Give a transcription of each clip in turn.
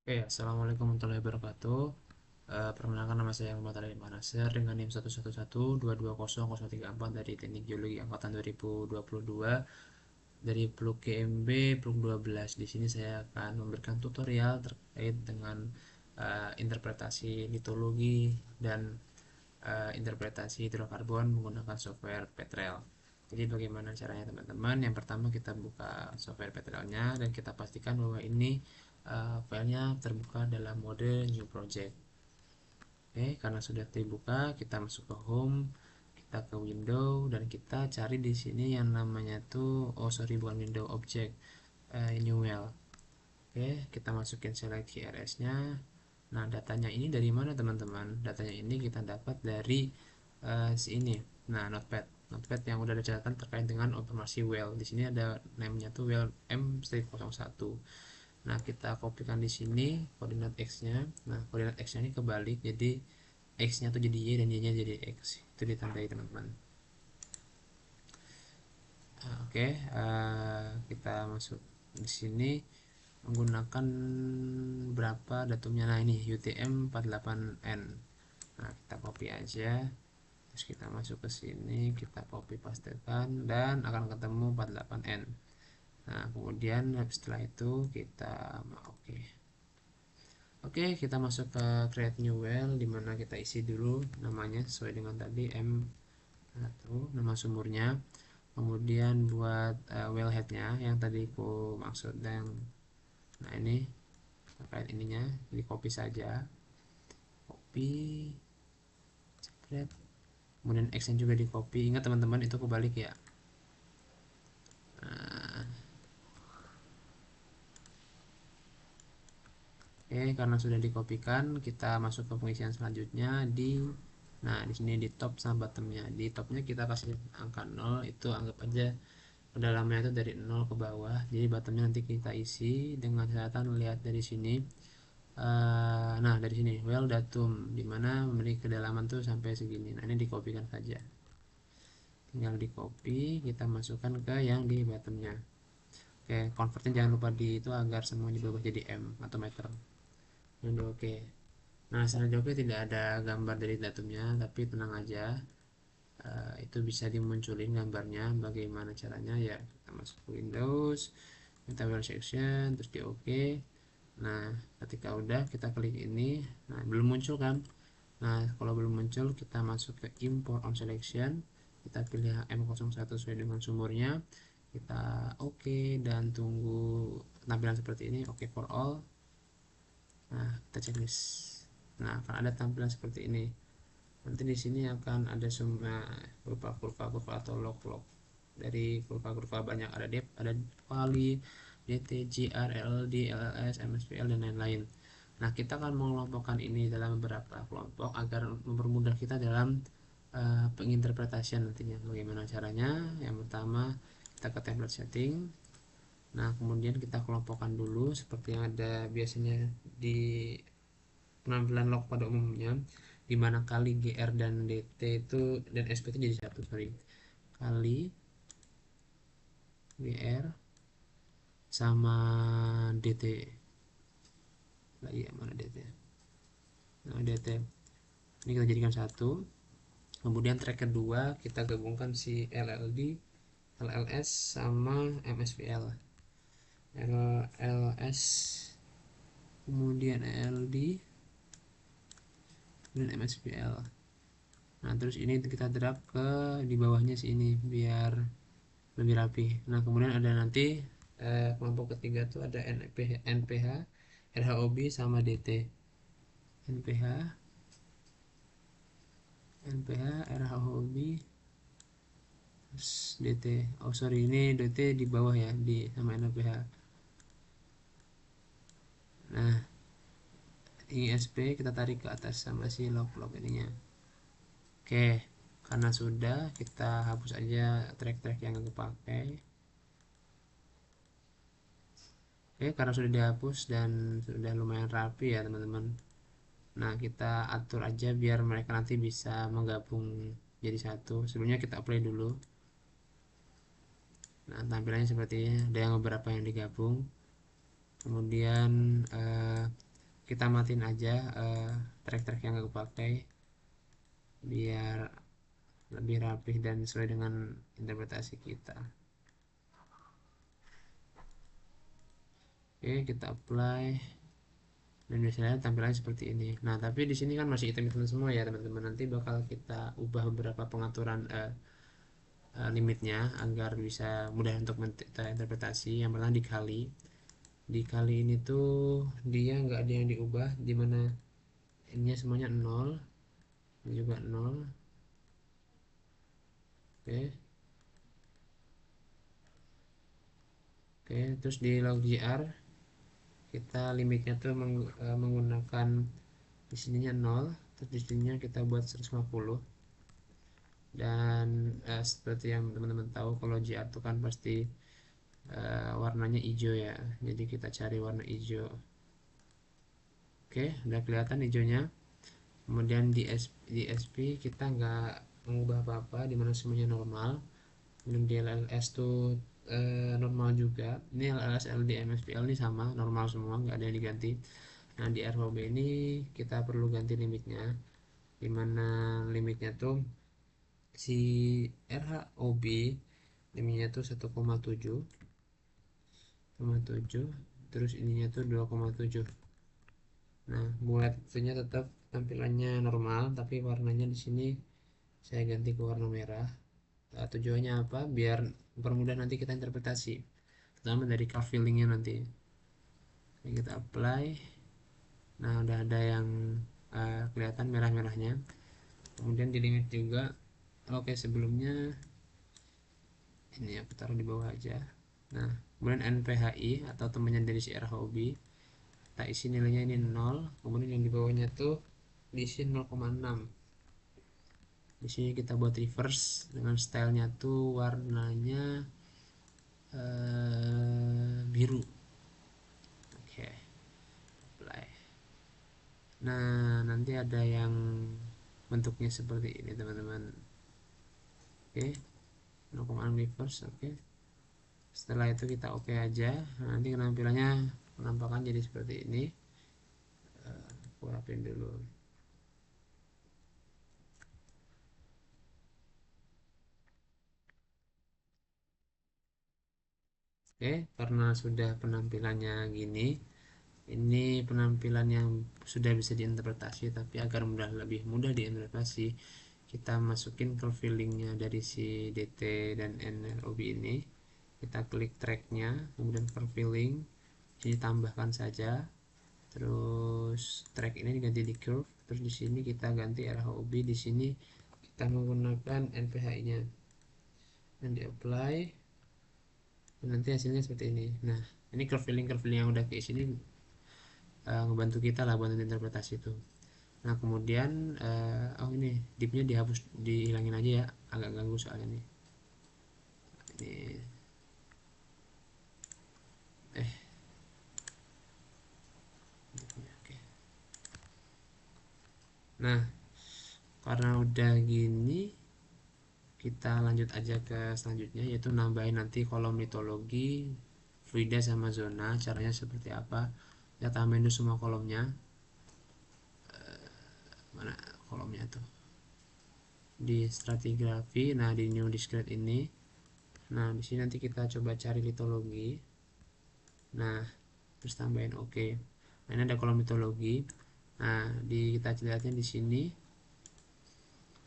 Oke, Assalamualaikum warahmatullahi wabarakatuh. Perkenalkan nama saya Muhammad Ali Manaser dengan NIM 111-220-034 dari Teknik Geologi Angkatan 2022 dari Pluk GMB Pluk 12. Di sini saya akan memberikan tutorial terkait dengan interpretasi litologi dan interpretasi hidrokarbon menggunakan software Petrel. Jadi bagaimana caranya teman-teman? Yang pertama kita buka software Petrelnya dan kita pastikan bahwa ini filenya terbuka dalam mode new project. Oke, karena sudah terbuka, kita masuk ke home, kita ke window dan kita cari di sini yang namanya tuh, oh sorry bukan window, object, new well. Oke, kita masukin select KRS-nya. Nah, datanya ini dari mana teman-teman? Datanya ini kita dapat dari si ini. Nah, notepad. Notepad yang udah ada catatan terkait dengan informasi well. Di sini ada namanya tuh well M-01. Nah, kita kopikan di sini koordinat X-nya. Nah, koordinat X-nya ini kebalik, jadi X-nya tuh jadi Y dan Y-nya jadi X. Itu ditandai teman-teman. Nah, oke, kita masuk di sini menggunakan berapa datumnya. Nah, ini UTM 48N. Nah, kita copy aja. Terus kita masuk ke sini, kita copy pastekan dan akan ketemu 48N. Nah, kemudian setelah itu kita oke. Oke, kita masuk ke create new well dimana kita isi dulu namanya sesuai dengan tadi M1 nama sumurnya. Kemudian buat wellheadnya yang tadi aku maksud dan nah ini terkait ininya di copy saja, copy, kemudian X nya juga di copy. Ingat teman-teman itu kebalik ya. Nah, oke, karena sudah dikopikan, kita masuk ke pengisian selanjutnya di nah di sini di top sama bottomnya. Di topnya kita kasih angka 0, itu anggap aja kedalamannya itu dari 0 ke bawah. Jadi bottomnya nanti kita isi dengan catatan lihat dari sini. Nah dari sini well datum dimana memiliki kedalaman tuh sampai segini. Nah ini dikopikan saja. Tinggal di copy, kita masukkan ke yang di bottomnya. Oke, convertnya jangan lupa di itu agar semuanya berubah jadi M atau meter. Dan oke. Nah, selanjutnya tidak ada gambar dari datumnya, tapi tenang aja. Itu bisa dimunculin gambarnya. Bagaimana caranya? Ya, kita masuk ke Windows, kita file section, terus di OK. Nah, ketika udah kita klik ini, nah belum muncul kan? Nah, kalau belum muncul, kita masuk ke import on selection, kita pilih M01 sesuai dengan sumurnya, kita OK dan tunggu tampilan seperti ini, OK for all. Nah, kita checklist. Nah, akan ada tampilan seperti ini. Nanti di sini akan ada semua berupa kurva-kurva atau log-log. Dari kurva-kurva banyak, ada depth, ada quali, DT, GR, LLD, LLS, MSPL dan lain-lain. Nah, kita akan mengelompokkan ini dalam beberapa kelompok agar mempermudah kita dalam penginterpretasian nantinya. Bagaimana caranya? Yang pertama, kita ke template setting. Nah, kemudian kita kelompokkan dulu seperti yang ada biasanya di penampilan log pada umumnya, di mana kali GR dan DT itu dan SP itu jadi satu, sorry, kali GR sama DT. Nah, iya mana DT? Nah, DT ini kita jadikan satu. Kemudian track kedua kita gabungkan si LLD, LLS sama MSVL. LLS kemudian LLD dan MSVL. Nah, terus ini kita drag ke di bawahnya sini biar lebih rapi. Nah, kemudian ada nanti kelompok ketiga tuh ada NPH, RHOB sama DT. NPH, RHOB, terus DT. Oh sorry, ini DT di bawah ya, di sama NPH. Nah, ISP kita tarik ke atas sama si log-log ininya. Oke, karena sudah kita hapus aja track-track yang aku pakai. Oke, karena sudah dihapus dan sudah lumayan rapi ya teman-teman. Nah, kita atur aja biar mereka nanti bisa menggabung jadi satu. Sebelumnya kita apply dulu. Nah, tampilannya seperti ini. Ada yang beberapa yang digabung. Kemudian kita matiin aja track-track yang gak pakai biar lebih rapih dan sesuai dengan interpretasi kita. Oke, kita apply dan biasanya tampilannya seperti ini. Nah, tapi di sini kan masih hitam-hitam semua ya teman-teman. Nanti bakal kita ubah beberapa pengaturan limitnya agar bisa mudah untuk kita interpretasi. Yang pertama dikali ini tuh dia nggak ada yang diubah, dimana ininya semuanya 0, ini juga 0. Oke. Oke, terus di loggr kita limitnya tuh menggunakan di sininya 0, terus di sininya kita buat 150. Dan seperti yang teman-teman tahu, kalau GR itu kan pasti warnanya hijau ya, jadi kita cari warna hijau. Oke, udah kelihatan hijaunya. Kemudian di SP kita nggak mengubah apa-apa, dimana semuanya normal. Kemudian di LLS tuh normal juga. Ini LLS, LD, MSPL ini sama, normal semua, nggak ada yang diganti. Nah, di RHB ini kita perlu ganti limitnya, dimana limitnya tuh si RHOB limitnya tuh 1,7, terus ininya tuh 2,7. Nah, buat itunya tetap tampilannya normal, tapi warnanya di sini saya ganti ke warna merah. Tujuannya apa? Biar mempermudah nanti kita interpretasi, terutama dari car fillingnya nanti. Jadi kita apply. Nah, udah ada yang kelihatan merah-merahnya. Kemudian di limit juga. Oke, sebelumnya ini aku taruh di bawah aja. Nah, kemudian NPHI atau temannya dari CR Hobby, kita isi nilainya ini 0. Kemudian yang di bawahnya tuh diisi 0,6. Di sini kita buat reverse dengan stylenya tuh warnanya biru. Oke, apply. Nah, nanti ada yang bentuknya seperti ini teman-teman. Oke, 0,6 reverse. Oke, setelah itu kita oke aja. Nah, nanti penampilannya penampakan jadi seperti ini. Aku rapin dulu. Oke, karena sudah penampilannya gini, ini penampilan yang sudah bisa diinterpretasi, tapi agar lebih mudah diinterpretasi, kita masukin ke fillingnya dari si DT dan NLOB ini. Kita klik tracknya, kemudian ke filling, ini tambahkan saja. Terus track ini diganti di curve, terus di sini kita ganti RHOB, di sini kita menggunakan NPHI-nya dan di apply. Dan nanti hasilnya seperti ini. Nah, ini curve filling yang udah kayak sini ngebantu kita lah buat interpretasi itu. Nah, kemudian oh ini dipnya dihapus, dihilangin aja ya, agak ganggu soalnya nih. Ini oke. Nah, karena udah gini, kita lanjut aja ke selanjutnya, yaitu nambahin nanti kolom litologi, fluida sama zona. Caranya seperti apa? Kita tambahin dulu semua kolomnya. Mana kolomnya tuh? Di stratigrafi. Nah, di new discrete ini. Nah, di sini nanti kita coba cari litologi. Nah, terus tambahin oke. Nah, ini ada kolom litologi. Nah, kita lihatnya di sini.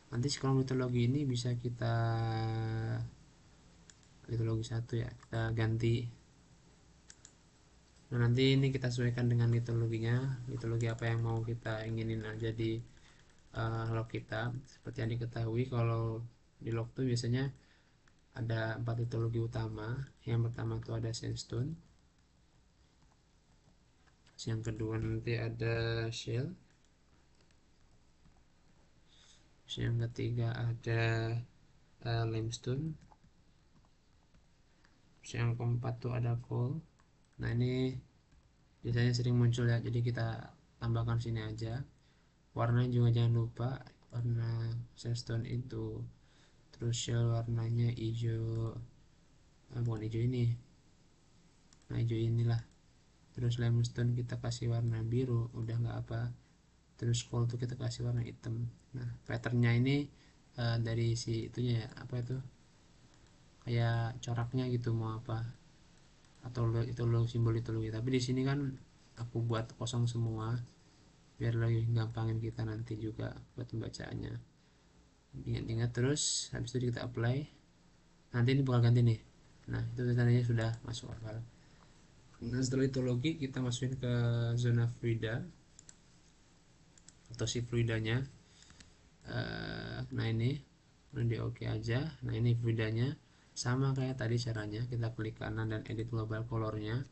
Nanti kolom litologi ini bisa kita litologi 1 ya, kita ganti. Nah, nanti ini kita sesuaikan dengan litologi apa yang mau kita inginin aja di log kita. Seperti yang diketahui, kalau di log tuh biasanya ada 4 litologi utama. Yang pertama tuh ada sandstone, yang kedua nanti ada shell, yang ketiga ada limestone, yang keempat tuh ada coal. Nah, ini biasanya sering muncul ya, jadi kita tambahkan sini aja. Warnanya juga jangan lupa, warna sandstone itu, terus shell warnanya hijau, bukan hijau ini, nah hijau inilah, terus limestone kita kasih warna biru, udah nggak apa. Terus coal tuh kita kasih warna hitam. Nah patternnya ini dari si itunya ya, apa itu, kayak coraknya gitu mau apa, atau itu lo simbol itu lo, tapi di sini kan aku buat kosong semua biar lebih gampangin kita nanti juga buat pembacaannya. Ingat-ingat terus habis itu kita apply, nanti ini bakal ganti nih. Nah itu tandanya sudah masuk akal. Nah setelah itu logi kita masukin ke zona fluida atau si fluidanya. Nah ini di oke aja. Nah ini fluidanya sama kayak tadi caranya, kita klik kanan dan edit global colornya.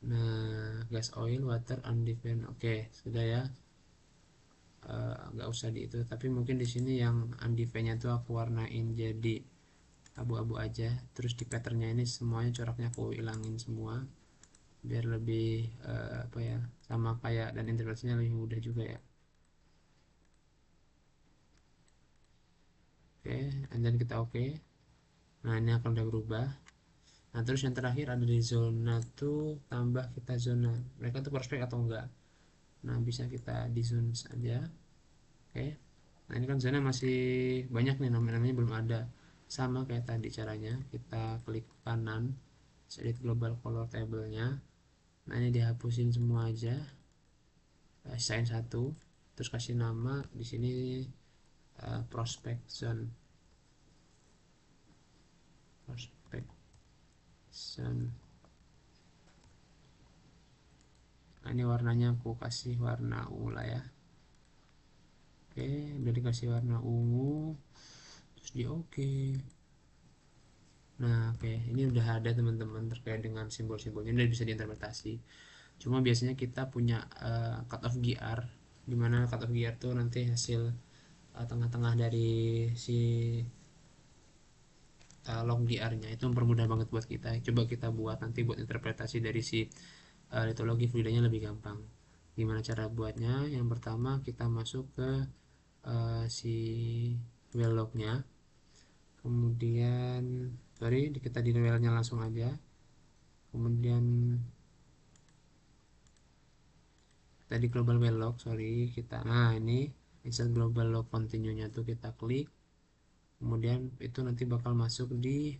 Nah gas, oil, water, undefined, oke sudah ya. Nggak usah di itu, tapi mungkin di sini yang undefined nya tuh aku warnain jadi abu-abu aja. Terus di patternnya ini semuanya coraknya aku hilangin semua biar lebih apa ya, sama kayak, dan interpretasinya lebih mudah juga ya. Oke, and then kita oke. Nah ini akan udah berubah. Nah terus yang terakhir ada di zona tuh, tambah kita zona mereka tuh prospek atau enggak. Nah bisa kita di zone saja. Oke, nah ini kan zona masih banyak nih, namanya belum ada. Sama kayak tadi caranya, kita klik kanan, edit global color table-nya. Nah ini dihapusin semua aja, sisain satu, terus kasih nama di sini prospect zone. Prospect zone. Nah ini warnanya aku kasih warna ungu lah ya. Oke, udah dikasih warna ungu, terus di oke. Nah oke, ini udah ada teman-teman terkait dengan simbol-simbolnya, udah bisa diinterpretasi. Cuma biasanya kita punya cut off GR, dimana cut off GR tuh nanti hasil tengah-tengah dari si log GR nya itu mempermudah banget buat kita. Coba kita buat nanti buat interpretasi dari si litologi fluidanya lebih gampang. Gimana cara buatnya? Yang pertama kita masuk ke si well lognya, kemudian sorry kita di well nya langsung aja, kemudian tadi global well log, sorry kita, nah ini insert global log continue nya tuh kita klik, kemudian itu nanti bakal masuk di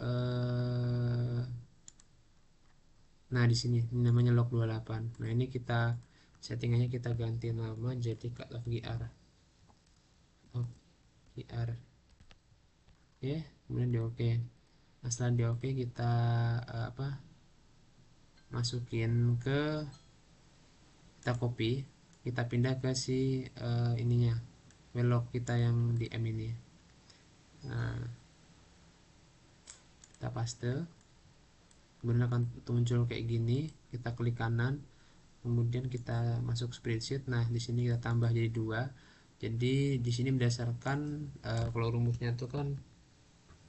eh, nah di sini ini namanya log 28. Nah ini kita settingannya kita ganti nama jadi cut of gr, of gr ya, kemudian di oke. Nah setelah di oke kita apa, masukin ke, kita copy, kita pindah ke si ininya velg kita yang di M ini. Nah kita paste, kemudian akan muncul kayak gini, kita klik kanan, kemudian kita masuk spreadsheet. Nah di sini kita tambah jadi 2. Jadi di sini berdasarkan kalau rumusnya tuh kan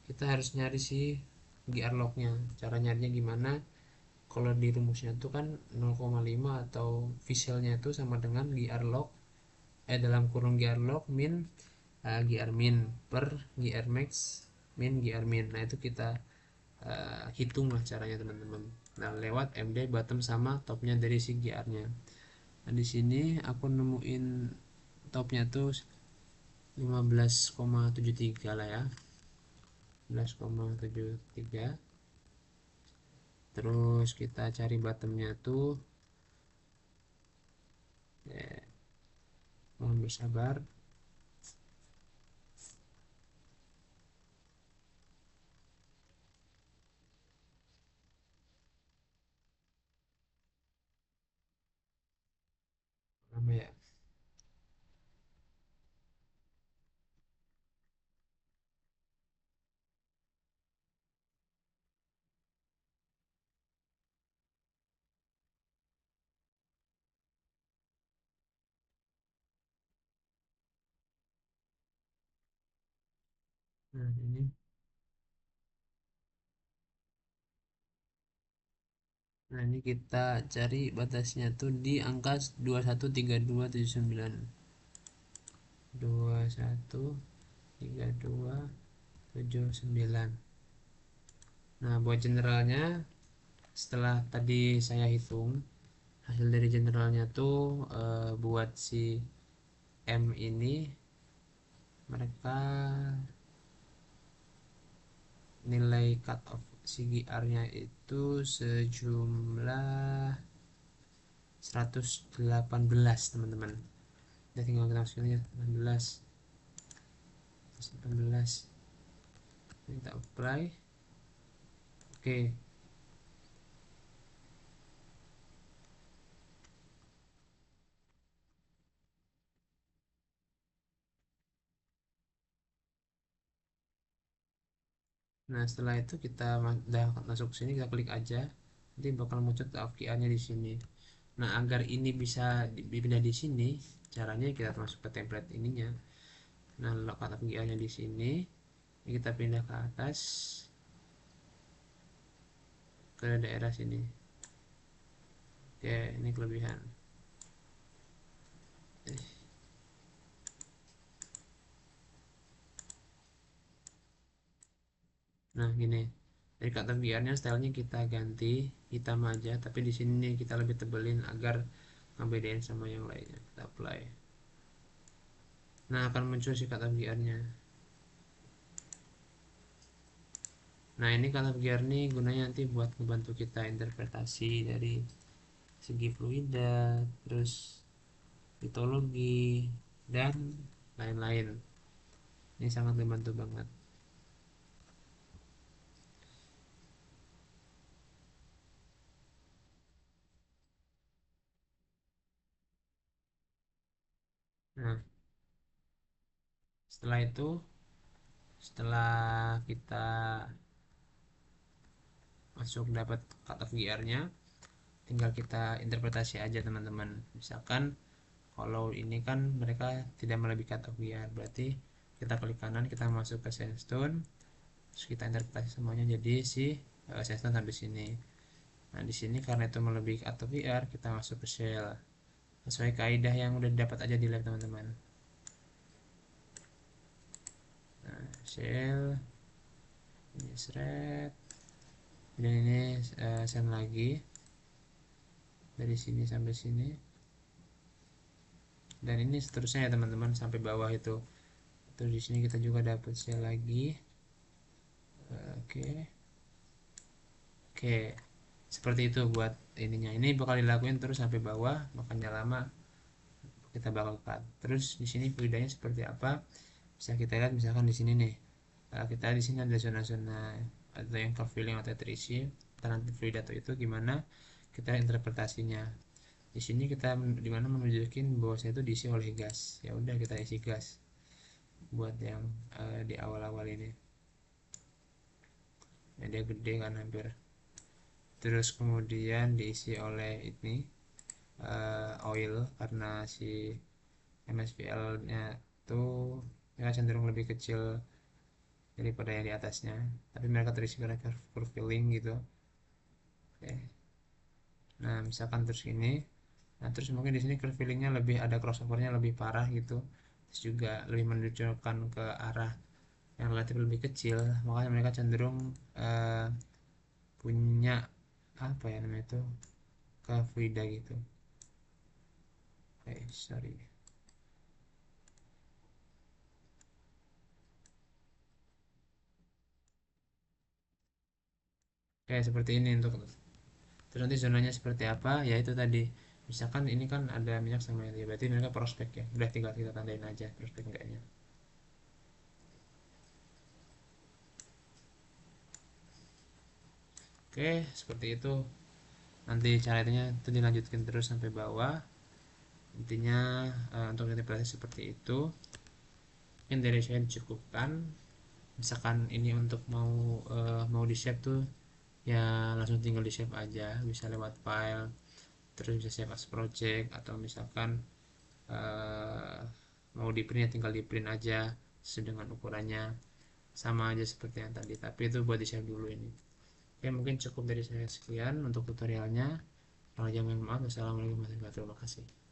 kita harus nyari si GR lognya. Cara nyarinya gimana? Kalau di rumusnya tuh kan 0,5 atau visualnya itu sama dengan GR log dalam kurung GR log min GR min per GR max min GR min. Nah itu kita hitung lah caranya teman-teman. Nah lewat MD bottom sama topnya dari si GR-nya. Nah di sini aku nemuin topnya tuh 15,73 lah ya, 15,73. Terus kita cari bottomnya tuh ya, mohon bersabar. Lama ya. Nah ini, nah ini kita cari batasnya tuh di angka 213279. 213279. Nah buat generalnya setelah tadi saya hitung hasil dari generalnya tuh buat si M ini mereka nilai cut off CGR nya itu sejumlah 118 teman-teman. Kita tinggal kita masukin aja 18 18 kita apply. Oke. Nah, setelah itu kita udah masuk sini, kita klik aja. Nanti bakal muncul APK-nya di sini. Nah, agar ini bisa dipindah di sini, caranya kita masuk ke template ininya. Nah, letak APK-nya di sini. Ini kita pindah ke atas ke daerah sini. Oke, ini kelebihan. Nah, gini. Dari kata VR-nya stylenya kita ganti hitam aja, tapi di sini kita lebih tebelin agar ngebedain sama yang lainnya. Kita apply. Nah, akan muncul si kata VR-nya. Nah, ini kata VR nih gunanya nanti buat membantu kita interpretasi dari segi fluida, terus litologi, dan lain-lain. Ini sangat membantu banget. Nah, setelah itu, setelah kita masuk dapat kata VR-nya, tinggal kita interpretasi aja teman-teman. Misalkan kalau ini kan mereka tidak melebihi cut off VR, berarti kita klik kanan, kita masuk ke sandstone, terus kita interpretasi semuanya jadi si sandstone sampai sini. Nah, di sini karena itu melebihi cut off VR, kita masuk ke shell sesuai kaidah yang udah dapat aja di lab teman-teman. Nah, shell ini thread dan ini send lagi dari sini sampai sini, dan ini seterusnya ya teman-teman sampai bawah itu. Terus di sini kita juga dapat shell lagi. Oke. Oke, seperti itu buat ininya. Ini bakal dilakuin terus sampai bawah, makanya lama kita bakal cut. Terus di sini fluidanya seperti apa? Bisa kita lihat misalkan di sini nih. Kita di sini ada zona-zona atau yang filling atau terisi. Nanti fluid atau itu gimana? Kita interpretasinya. Di sini kita dimana menunjukin bahwa saya itu diisi oleh gas. Ya udah kita isi gas buat yang di awal-awal ini. Ya, dia gede kan hampir. Terus kemudian diisi oleh ini oil karena si MSVL-nya tuh ya cenderung lebih kecil daripada yang di atasnya, tapi mereka terisi karena curve filling gitu. Oke. Nah, misalkan terus ini, nah terus mungkin di sini curve fillingnya lebih ada crossovernya lebih parah gitu, terus juga lebih menunjukkan ke arah yang relatif lebih kecil, makanya mereka cenderung uh, punya apa ya namanya itu ke fluida gitu. Sorry. Kayak seperti ini untuk terus nanti zonanya seperti apa ya itu tadi, misalkan ini kan ada minyak sama ya berarti mereka prospek ya, udah tinggal kita tandain aja prospek enggaknya. Oke, seperti itu. Nanti caranya itu dilanjutkan terus sampai bawah. Intinya untuk interpretasi seperti itu. Mungkin dari saya dicukupkan. Misalkan ini untuk mau di save tuh ya langsung tinggal di save aja, bisa lewat file, terus bisa save as project, atau misalkan eh, mau di print ya tinggal di print aja sesuai dengan ukurannya, sama aja seperti yang tadi, tapi itu buat di save dulu ini. Oke, mungkin cukup dari saya sekian untuk tutorialnya. Kalau jangan, maaf. Wassalamualaikum warahmatullahi wabarakatuh. Terima kasih.